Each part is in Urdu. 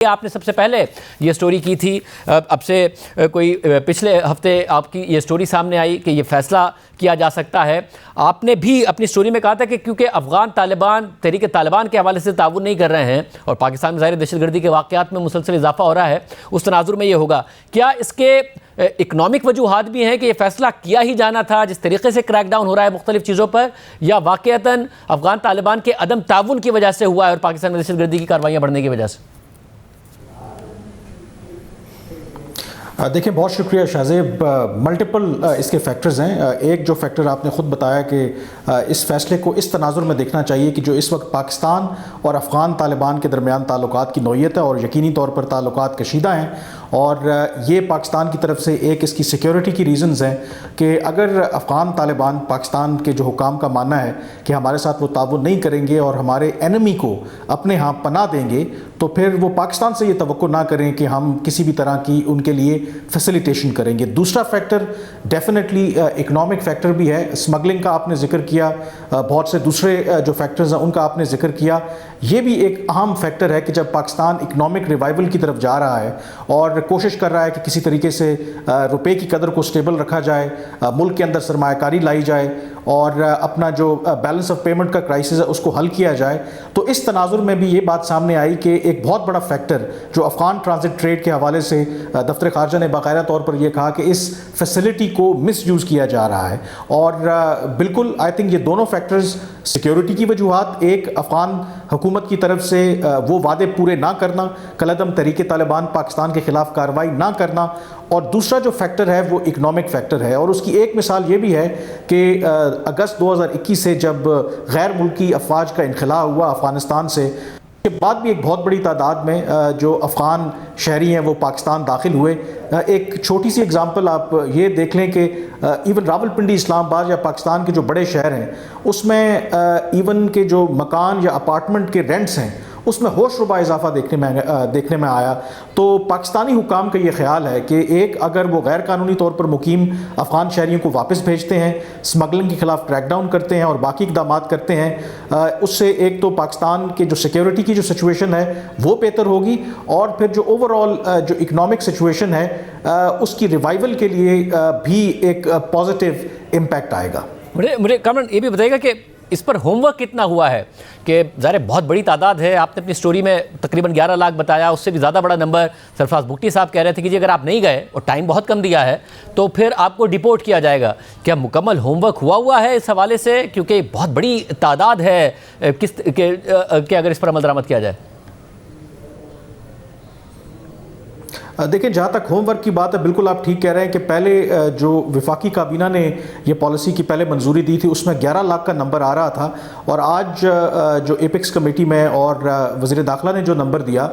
آپ نے سب سے پہلے یہ سٹوری کی تھی، اب سے کوئی پچھلے ہفتے آپ کی یہ سٹوری سامنے آئی کہ یہ فیصلہ کیا جا سکتا ہے۔ آپ نے بھی اپنی سٹوری میں کہا تھا کہ کیونکہ افغان طالبان تحریک طالبان کے حوالے سے تعاون نہیں کر رہے ہیں اور پاکستان میں ظاہر دہشت گردی کے واقعات میں مسلسل اضافہ ہو رہا ہے، اس تناظر میں یہ ہوگا۔ کیا اس کے اکنامک وجوہات بھی ہیں کہ یہ فیصلہ کیا ہی جانا تھا جس طریقے سے کریک ڈاؤن ہو رہا ہے مختلف چیزوں پر، یا واقعتاً افغان طالبان کے عدم تعاون کی وجہ سے ہوا ہے اور پاکستان میں دہشت گردی کی کارروائیاں بڑھنے کی وجہ سے؟ دیکھیں، بہت شکریہ شاہزیب۔ ملٹیپل اس کے فیکٹرز ہیں۔ ایک جو فیکٹر آپ نے خود بتایا کہ اس فیصلے کو اس تناظر میں دیکھنا چاہیے کہ جو اس وقت پاکستان اور افغان طالبان کے درمیان تعلقات کی نوعیت ہے اور یقینی طور پر تعلقات کشیدہ ہیں، اور یہ پاکستان کی طرف سے ایک اس کی سیکیورٹی کی ریزنز ہیں کہ اگر افغان طالبان پاکستان کے جو حکام کا ماننا ہے کہ ہمارے ساتھ وہ تعاون نہیں کریں گے اور ہمارے اینمی کو اپنے ہاں پناہ دیں گے، تو پھر وہ پاکستان سے یہ توقع نہ کریں کہ ہم کسی بھی طرح کی ان کے لیے فیسیلیٹیشن کریں گے۔ دوسرا فیکٹر ڈیفینیٹلی اکنامک فیکٹر بھی ہے۔ اسمگلنگ کا آپ نے ذکر کیا، بہت سے دوسرے جو فیکٹرز ہیں ان کا آپ نے ذکر کیا۔ یہ بھی ایک اہم فیکٹر ہے کہ جب پاکستان اکنامک ریوائول کی طرف جا رہا ہے اور کوشش کر رہا ہے کہ کسی طریقے سے روپے کی قدر کو سٹیبل رکھا جائے، ملک کے اندر سرمایہ کاری لائی جائے اور اپنا جو بیلنس آف پیمنٹ کا کرائسس ہے اس کو حل کیا جائے، تو اس تناظر میں بھی یہ بات سامنے آئی کہ ایک بہت بڑا فیکٹر جو افغان ٹرانزٹ ٹریڈ کے حوالے سے دفتر خارجہ نے باقاعدہ طور پر یہ کہا کہ اس فیسلٹی کو مس یوز کیا جا رہا ہے، اور بالکل آئی تھنک یہ دونوں فیکٹرز، سیکیورٹی کی وجوہات، ایک افغان حکومت کی طرف سے وہ وعدے پورے نہ کرنا، کالعدم تحریک طالبان پاکستان کے خلاف کارروائی نہ کرنا، اور دوسرا جو فیکٹر ہے وہ اکنامک فیکٹر ہے۔ اور اس کی ایک مثال یہ بھی ہے کہ اگست 2021 سے جب غیر ملکی افواج کا انخلاء ہوا افغانستان سے، اس کے بعد بھی ایک بہت بڑی تعداد میں جو افغان شہری ہیں وہ پاکستان داخل ہوئے۔ ایک چھوٹی سی اگزامپل آپ یہ دیکھ لیں کہ ایون راولپنڈی، اسلام آباد یا پاکستان کے جو بڑے شہر ہیں اس میں ایون کے جو مکان یا اپارٹمنٹ کے رینٹس ہیں اس میں ہوش ربا اضافہ دیکھنے میں آیا۔ تو پاکستانی حکام کا یہ خیال ہے کہ ایک، اگر وہ غیر قانونی طور پر مقیم افغان شہریوں کو واپس بھیجتے ہیں، اسمگلنگ کے خلاف کریک ڈاؤن کرتے ہیں اور باقی اقدامات کرتے ہیں، اس سے ایک تو پاکستان کے جو سیکیورٹی کی جو سچویشن ہے وہ بہتر ہوگی، اور پھر جو اوور آل جو اکنامک سچویشن ہے اس کی ریوائول کے لیے بھی ایک پازیٹیو امپیکٹ آئے گا۔ مجھے کامران یہ بھی بتائیے گا کہ اس پر ہوم ورک کتنا ہوا ہے؟ کہ ظاہر بہت بڑی تعداد ہے، آپ نے اپنی سٹوری میں تقریباً 11 لاکھ بتایا، اس سے بھی زیادہ بڑا نمبر سرفراز بگٹی صاحب کہہ رہے تھے کہ جی اگر آپ نہیں گئے اور ٹائم بہت کم دیا ہے تو پھر آپ کو ڈیپورٹ کیا جائے گا۔ کیا مکمل ہوم ورک ہوا ہے اس حوالے سے؟ کیونکہ بہت بڑی تعداد ہے کہ اگر اس پر عمل درآمد کیا جائے۔ دیکھیں، جہاں تک ہوم ورک کی بات ہے، بالکل آپ ٹھیک کہہ رہے ہیں کہ پہلے جو وفاقی کابینہ نے یہ پالیسی کی پہلے منظوری دی تھی اس میں 11 لاکھ کا نمبر آ رہا تھا، اور آج جو ایپکس کمیٹی میں اور وزیر داخلہ نے جو نمبر دیا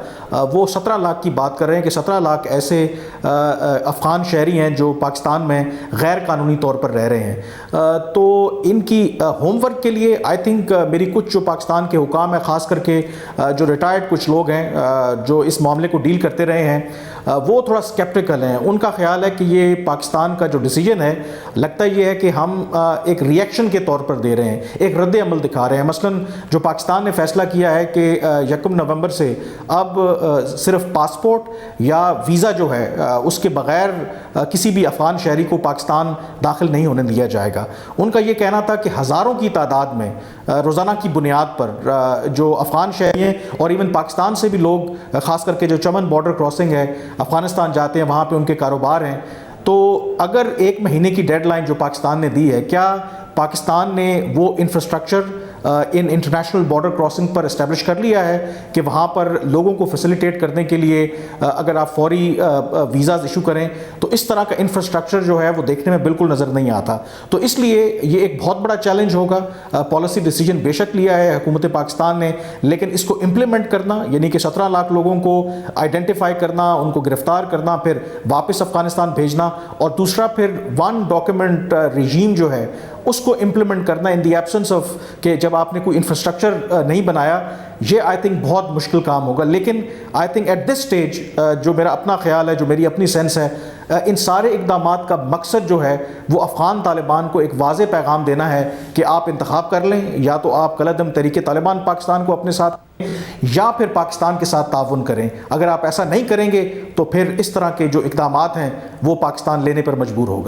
وہ 17 لاکھ کی بات کر رہے ہیں کہ 17 لاکھ ایسے افغان شہری ہیں جو پاکستان میں غیر قانونی طور پر رہ رہے ہیں۔ تو ان کی ہوم ورک کے لیے آئی تھنک میری کچھ جو پاکستان کے حکام ہیں، خاص کر کے جو ریٹائرڈ کچھ لوگ ہیں جو اس معاملے کو ڈیل کرتے رہے ہیں، وہ تھوڑا سکیپٹیکل ہیں۔ ان کا خیال ہے کہ یہ پاکستان کا جو ڈیسیجن ہے، لگتا یہ ہے کہ ہم ایک ریئیکشن کے طور پر دے رہے ہیں، ایک رد عمل دکھا رہے ہیں۔ مثلاً جو پاکستان نے فیصلہ کیا ہے کہ 1 نومبر سے اب صرف پاسپورٹ یا ویزا جو ہے اس کے بغیر کسی بھی افغان شہری کو پاکستان داخل نہیں ہونے دیا جائے گا۔ ان کا یہ کہنا تھا کہ ہزاروں کی تعداد میں روزانہ کی بنیاد پر جو افغان شہری ہیں اور ایون پاکستان سے بھی لوگ، خاص کر کے جو چمن بارڈر کراسنگ ہے افغانستان جاتے ہیں، وہاں پہ ان کے کاروبار ہیں، تو اگر 1 مہینے کی ڈیڈ لائن جو پاکستان نے دی ہے، کیا پاکستان نے وہ انفراسٹرکچر انٹرنیشنل بارڈر کراسنگ پر اسٹیبلش کر لیا ہے کہ وہاں پر لوگوں کو فیسیلیٹیٹ کرنے کے لیے اگر آپ فوری ویزاز ایشو کریں تو اس طرح کا انفراسٹرکچر جو ہے وہ دیکھنے میں بالکل نظر نہیں آتا۔ تو اس لیے یہ ایک بہت بڑا چیلنج ہوگا۔ پالیسی ڈیسیجن بے شک لیا ہے حکومت پاکستان نے، لیکن اس کو امپلیمنٹ کرنا، یعنی کہ 17 لاکھ لوگوں کو آئیڈینٹیفائی کرنا، ان کو گرفتار کرنا، پھر واپس افغانستان بھیجنا، اور دوسرا پھر 1 ڈاکیومنٹ رجیم جو ہے اس کو امپلیمنٹ کرنا ان دی ایبسنس آف، کہ جب آپ نے کوئی انفراسٹرکچر نہیں بنایا، یہ آئی تھنک بہت مشکل کام ہوگا۔ لیکن I think at this stage جو میرا اپنا خیال ہے، جو میری اپنی سینس ہے، ان سارے اقدامات کا مقصد جو ہے وہ افغان طالبان کو ایک واضح پیغام دینا ہے کہ آپ انتخاب کر لیں، یا تو آپ کالعدم تحریک طالبان پاکستان کو اپنے ساتھ یا پھر پاکستان کے ساتھ تعاون کریں. اگر آپ ایسا نہیں کریں گے تو پھر اس طرح کے جو اقدامات ہیں وہ پاکستان لینے پر مجبور ہوگا.